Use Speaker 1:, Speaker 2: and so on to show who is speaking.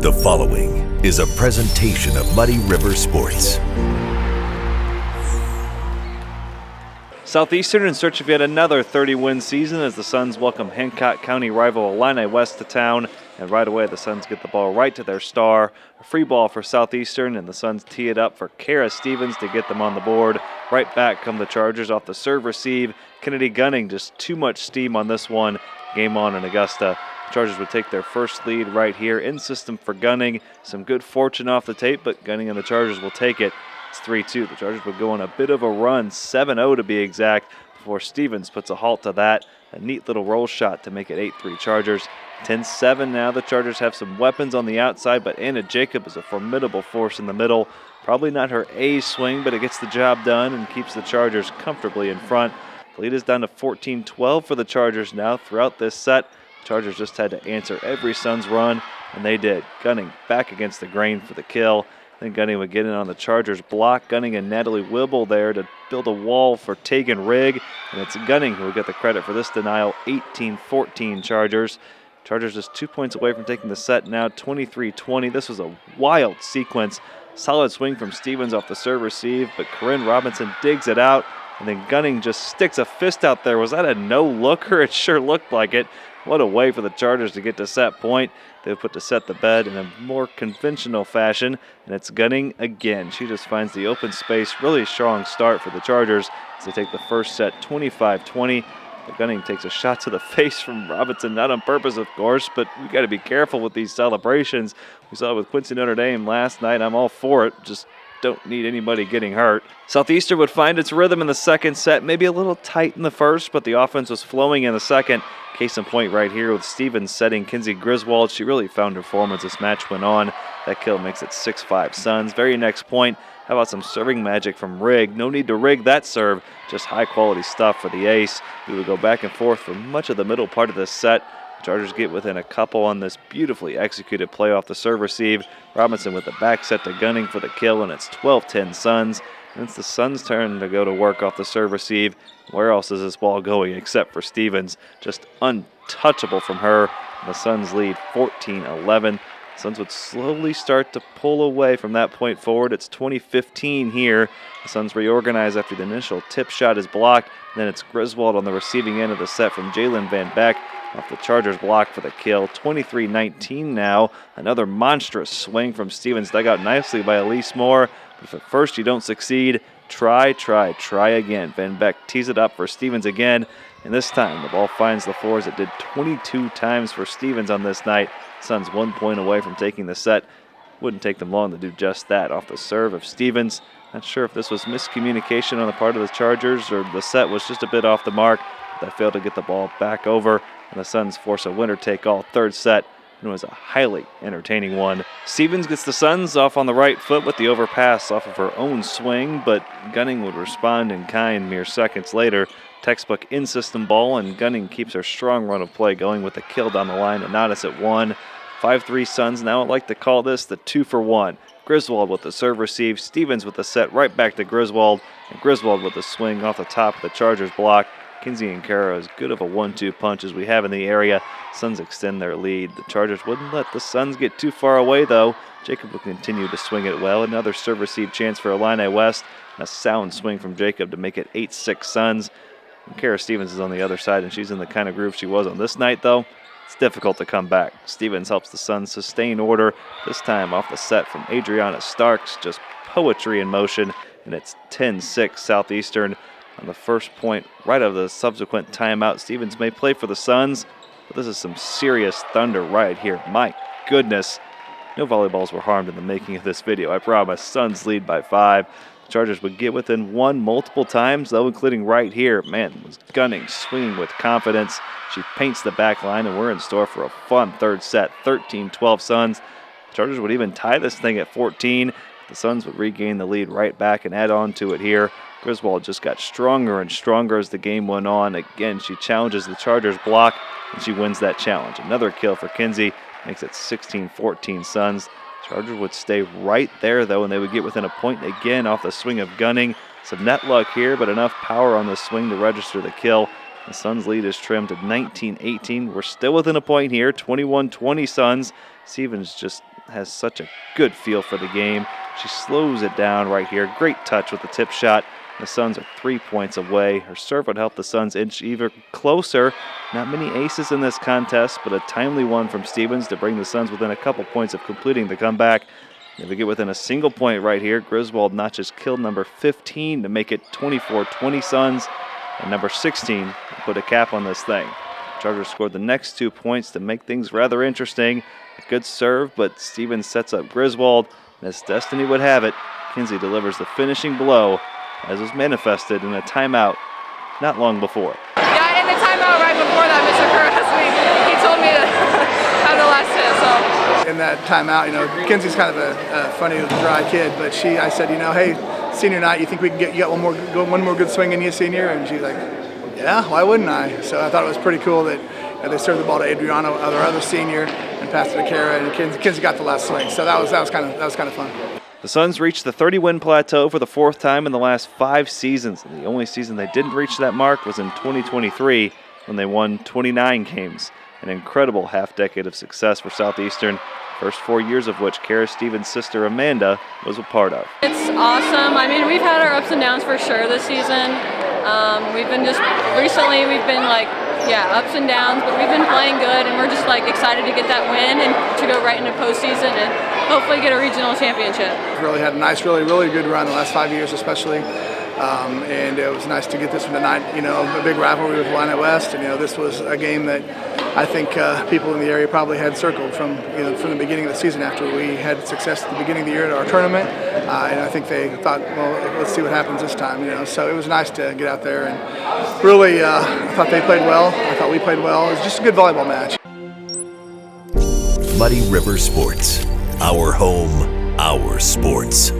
Speaker 1: The following is a presentation of Muddy River Sports.
Speaker 2: Southeastern in search of yet another 30-win season as the Suns welcome Hancock County rival Illini West to town. And right away, the Suns get the ball right to their star. A free ball for Southeastern, and the Suns tee it up for Kara Stevens to get them on the board. Right back come the Chargers off the serve receive. Kennedy Gunning, just too much steam on this one. Game on in Augusta. Chargers would take their first lead right here in system for Gunning. Some good fortune off the tape, but Gunning and the Chargers will take it. It's 3-2. The Chargers would go on a bit of a run, 7-0 to be exact, before Stevens puts a halt to that. A neat little roll shot to make it 8-3 Chargers. 10-7 now. The Chargers have some weapons on the outside, but Anna Jacob is a formidable force in the middle. Probably not her A swing, but it gets the job done and keeps the Chargers comfortably in front. The lead is down to 14-12 for the Chargers now throughout this set. Chargers just had to answer every Suns run, and they did. Gunning back against the grain for the kill. Then Gunning would get in on the Chargers block. Gunning and Natalie Wibble there to build a wall for Tegan Rigg, and it's Gunning who will get the credit for this denial. 18-14 Chargers. Chargers just 2 points away from taking the set now, 23-20. This was a wild sequence. Solid swing from Stevens off the serve receive, but Corinne Robinson digs it out, and then Gunning just sticks a fist out there. Was that a no-looker? It sure looked like it. What a way for the Chargers to get to set point. They put to set the bed in a more conventional fashion, and it's Gunning again. She just finds the open space. Really strong start for the Chargers as they take the first set 25-20. But Gunning takes a shot to the face from Robinson, not on purpose, of course, but we got to be careful with these celebrations. We saw it with Quincy Notre Dame last night. I'm all for it. Just don't need anybody getting hurt. Southeastern would find its rhythm in the second set, maybe a little tight in the first, but the offense was flowing in the second. Case in point right here with Stevens setting Kinsey Griswold. She really found her form as this match went on. That kill makes it 6-5 Suns. Very next point, how about some serving magic from Rigg? No need to rig that serve, just high-quality stuff for the ace. We would go back and forth for much of the middle part of this set. Chargers get within a couple on this beautifully executed play off the serve receive. Robinson with the back set to Gunning for the kill, and it's 12-10 Suns. And it's the Suns' turn to go to work off the serve receive. Where else is this ball going except for Stevens? Just untouchable from her. And the Suns lead 14-11. Suns would slowly start to pull away from that point forward. It's 20-15 here. The Suns reorganize after the initial tip shot is blocked. And then it's Griswold on the receiving end of the set from Jalen Van Beck off the Chargers block for the kill. 23-19 now. Another monstrous swing from Stevens, dug out nicely by Elise Moore. But if at first you don't succeed, try again. Van Beck tees it up for Stevens again. And this time the ball finds the floor as it did 22 times for Stevens on this night. Suns 1 point away from taking the set. Wouldn't take them long to do just that off the serve of Stevens. Not sure if this was miscommunication on the part of the Chargers or the set was just a bit off the mark. But they failed to get the ball back over, and the Suns force a winner-take-all third set. And it was a highly entertaining one. Stevens gets the Suns off on the right foot with the overpass off of her own swing, but Gunning would respond in kind mere seconds later. Textbook in-system ball, and Gunning keeps her strong run of play going with the kill down the line, and not us at 1. 5-3 Suns. Now I'd like to call this the 2-for-1. Griswold with the serve receive, Stevens with the set right back to Griswold, and Griswold with the swing off the top of the Chargers block. Kinsey and Kara as good of a 1-2 punch as we have in the area. Suns extend their lead. The Chargers wouldn't let the Suns get too far away, though. Jacob will continue to swing it well. Another serve receive chance for Illini West. A sound swing from Jacob to make it 8-6 Suns. And Kara Stevens is on the other side, and she's in the kind of groove she was on this night, though. It's difficult to come back. Stevens helps the Suns sustain order, this time off the set from Adriana Starks. Just poetry in motion, and it's 10-6 Southeastern. On the first point, right out of the subsequent timeout, Stevens may play for the Suns, but this is some serious thunder right here. My goodness. No volleyballs were harmed in the making of this video, I promise. Suns lead by 5. The Chargers would get within 1 multiple times, though, including right here. Man, was Gunning swinging with confidence. She paints the back line, and we're in store for a fun third set. 13-12 Suns. The Chargers would even tie this thing at 14. The Suns would regain the lead right back and add on to it here. Griswold just got stronger and stronger as the game went on. Again, she challenges the Chargers block, and she wins that challenge. Another kill for Kinsey makes it 16-14 Suns. Chargers would stay right there, though, and they would get within a point again off the swing of Gunning. Some net luck here, but enough power on the swing to register the kill. The Suns' lead is trimmed to 19-18. We're still within a point here, 21-20 Suns. Stevens just has such a good feel for the game. She slows it down right here. Great touch with the tip shot. The Suns are 3 points away. Her serve would help the Suns inch even closer. Not many aces in this contest, but a timely one from Stevens to bring the Suns within a couple points of completing the comeback. If we get within a single point right here, Griswold notches kill number 15 to make it 24-20 Suns, and number 16 to put a cap on this thing. Chargers scored the next 2 points to make things rather interesting. A good serve, but Stevens sets up Griswold, and as destiny would have it, Kinsey delivers the finishing blow, as was manifested in a timeout not long before.
Speaker 3: Yeah, in the timeout right before that, Mr. Curtis, he told me to have the last hit, so.
Speaker 4: In that timeout, Kinsey's kind of a funny, dry kid, but I said, hey, senior night, you think we can get you got one more good swing in you, senior? And she's like, yeah, why wouldn't I? So I thought it was pretty cool that they served the ball to Adriana, our other senior, and passed it to Kara, and Kinsey got the last swing. So that was kind of fun.
Speaker 2: The Suns reached the 30-win plateau for the 4th time in the last 5 seasons. And the only season they didn't reach that mark was in 2023 when they won 29 games. An incredible half-decade of success for Southeastern, first 4 years of which Kara Stevens' sister Amanda was a part of.
Speaker 3: It's awesome. I mean, we've had our ups and downs for sure this season. We've been ups and downs, but we've been playing good, and we're just excited to get that win and to go right into postseason and hopefully get a regional championship.
Speaker 4: We've really had a nice, really good run the last 5 years, especially. And it was nice to get this one tonight. A big rivalry with Illini West, and this was a game that I think people in the area probably had circled from the beginning of the season after we had success at the beginning of the year at our tournament, and I think they thought, well, let's see what happens this time. So it was nice to get out there, and really, I thought they played well. I thought we played well. It was just a good volleyball match.
Speaker 1: Muddy River Sports, our home, our sports.